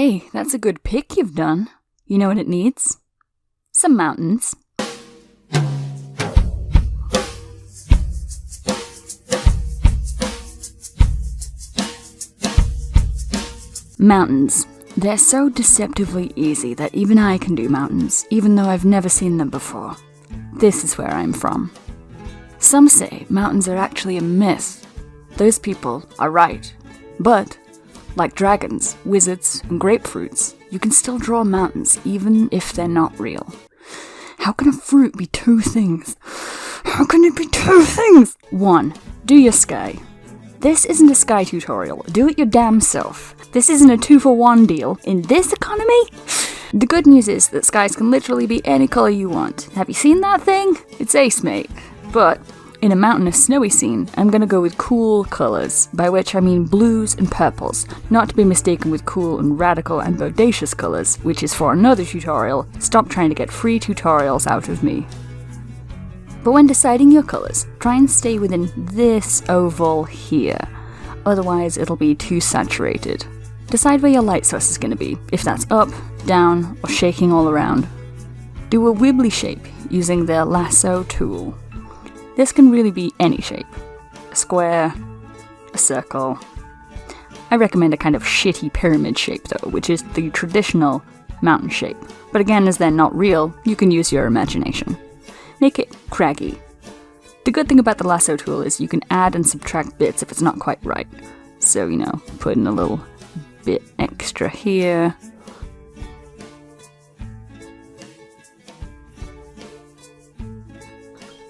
Hey, that's a good pick you've done. You know what it needs? Some mountains. Mountains. They're so deceptively easy that even I can do mountains, even though I've never seen them before. This is where I'm from. Some say mountains are actually a myth. Those people are right. But, like dragons, wizards, and grapefruits, you can still draw mountains even if they're not real. How can a fruit be two things? How can it be two things? 1. Do your sky. This isn't a sky tutorial. Do it your damn self. This isn't a 2-for-1 deal. In this economy? The good news is that skies can literally be any colour you want. Have you seen that thing? It's ace, mate. But in a mountainous snowy scene, I'm gonna go with cool colours, by which I mean blues and purples, not to be mistaken with cool and radical and bodacious colours, which is for another tutorial. Stop trying to get free tutorials out of me. But when deciding your colours, try and stay within this oval here, otherwise it'll be too saturated. Decide where your light source is going to be, if that's up, down, or shaking all around. Do a wibbly shape using the lasso tool. This can really be any shape. A square, a circle. I recommend a kind of shitty pyramid shape though, which is the traditional mountain shape. But again, as they're not real, you can use your imagination. Make it craggy. The good thing about the lasso tool is you can add and subtract bits if it's not quite right. So, put in a little bit extra here.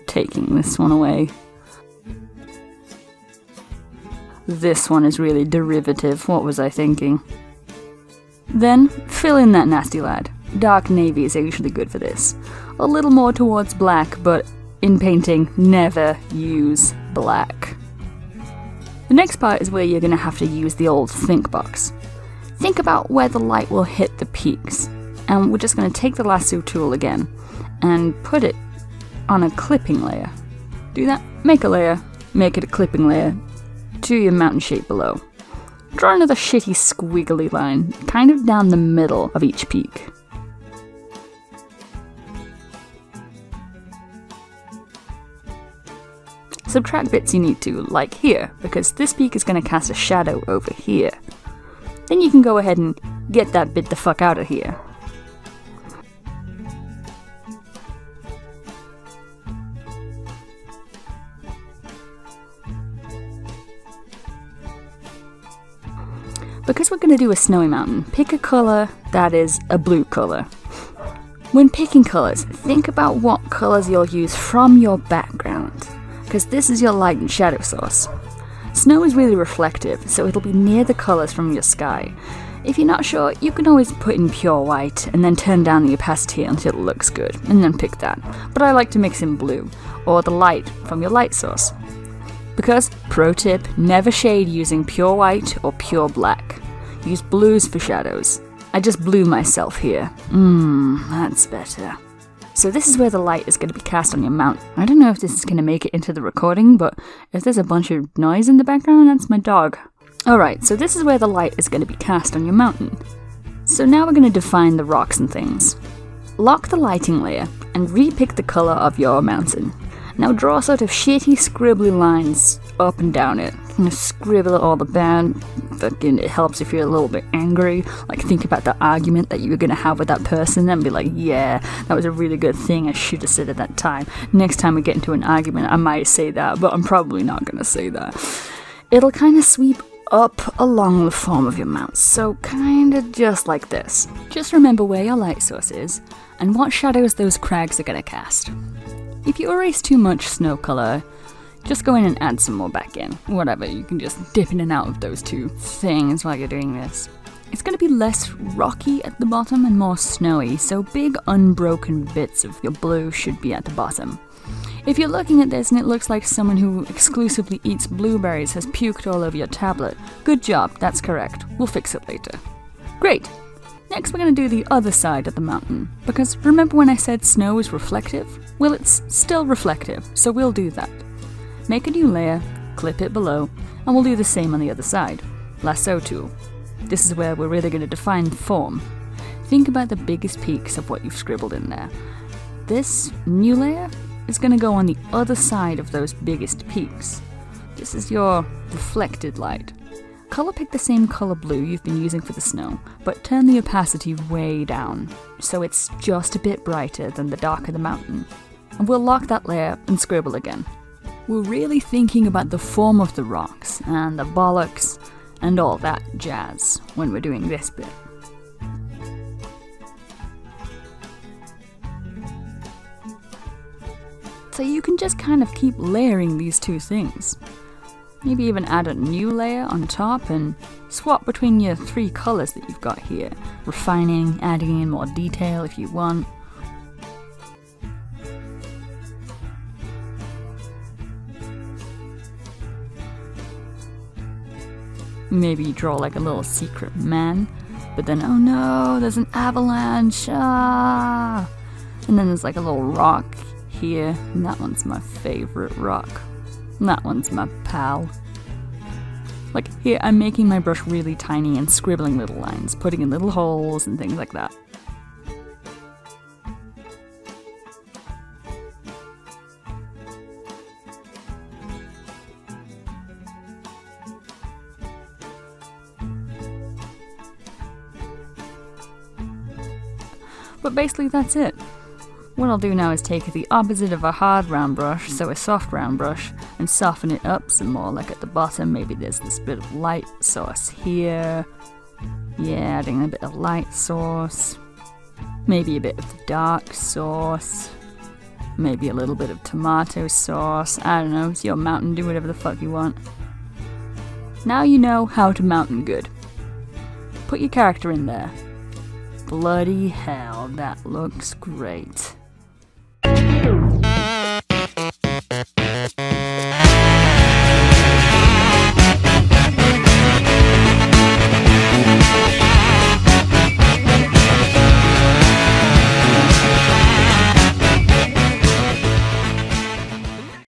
Taking this one away. This one is really derivative. What was I thinking? Then, fill in that nasty lad. Dark navy is usually good for this. A little more towards black, but in painting, never use black. The next part is where you're going to have to use the old think box. Think about where the light will hit the peaks, and we're just going to take the lasso tool again and put it on a clipping layer. Do that, make a layer, make it a clipping layer to your mountain shape below. Draw another shitty squiggly line, kind of down the middle of each peak. Subtract bits you need to, like here, because this peak is going to cast a shadow over here. Then you can go ahead and get that bit the fuck out of here. Because we're going to do a snowy mountain, pick a colour that is a blue colour. When picking colours, think about what colours you'll use from your background, because this is your light and shadow source. Snow is really reflective, so it'll be near the colours from your sky. If you're not sure, you can always put in pure white and then turn down the opacity until it looks good, and then pick that. But I like to mix in blue, or the light from your light source. Because, pro tip, never shade using pure white or pure black. Use blues for shadows. I just blew myself here. That's better. So this is where the light is going to be cast on your mountain. I don't know if this is going to make it into the recording, but if there's a bunch of noise in the background, that's my dog. Alright, so this is where the light is going to be cast on your mountain. So now we're going to define the rocks and things. Lock the lighting layer and re-pick the colour of your mountain. Now draw sort of shitty scribbly lines up and down it. Scribble it all the bad. Fucking, it helps if you're a little bit angry. Like, think about the argument that you were gonna have with that person and be like, yeah, that was a really good thing I should have said at that time. Next time we get into an argument, I might say that, but I'm probably not gonna say that. It'll kind of sweep up along the form of your mount, so kind of just like this. Just remember where your light source is and what shadows those crags are gonna cast. If you erase too much snow colour, just go in and add some more back in. Whatever, you can just dip in and out of those two things while you're doing this. It's going to be less rocky at the bottom and more snowy, so big unbroken bits of your blue should be at the bottom. If you're looking at this and it looks like someone who exclusively eats blueberries has puked all over your tablet, good job, that's correct. We'll fix it later. Great! Next we're going to do the other side of the mountain, because remember when I said snow is reflective? Well, it's still reflective, so we'll do that. Make a new layer, clip it below, and we'll do the same on the other side. Lasso tool. this is where we're really going to define form. Think about the biggest peaks of what you've scribbled in there. This new layer is going to go on the other side of those biggest peaks. This is your reflected light. Color pick the same color blue you've been using for the snow, but turn the opacity way down, so it's just a bit brighter than the darker the mountain. And we'll lock that layer and scribble again. We're really thinking about the form of the rocks, and the bollocks, and all that jazz when we're doing this bit. So you can just kind of keep layering these two things. Maybe even add a new layer on top and swap between your three colors that you've got here, refining, adding in more detail if you want. Maybe draw like a little secret man, but then oh no, there's an avalanche, ah! And then there's like a little rock here, and that one's my favorite rock. And that one's my pal. Like here, I'm making my brush really tiny and scribbling little lines, putting in little holes and things like that. But basically that's it. What I'll do now is take the opposite of a hard round brush, so a soft round brush, and soften it up some more, like at the bottom. Maybe there's this bit of light source here. Yeah, adding a bit of light source. Maybe a bit of dark sauce. Maybe a little bit of tomato sauce. I don't know, it's your mountain, do whatever the fuck you want. Now you know how to mountain good. Put your character in there. Bloody hell, that looks great.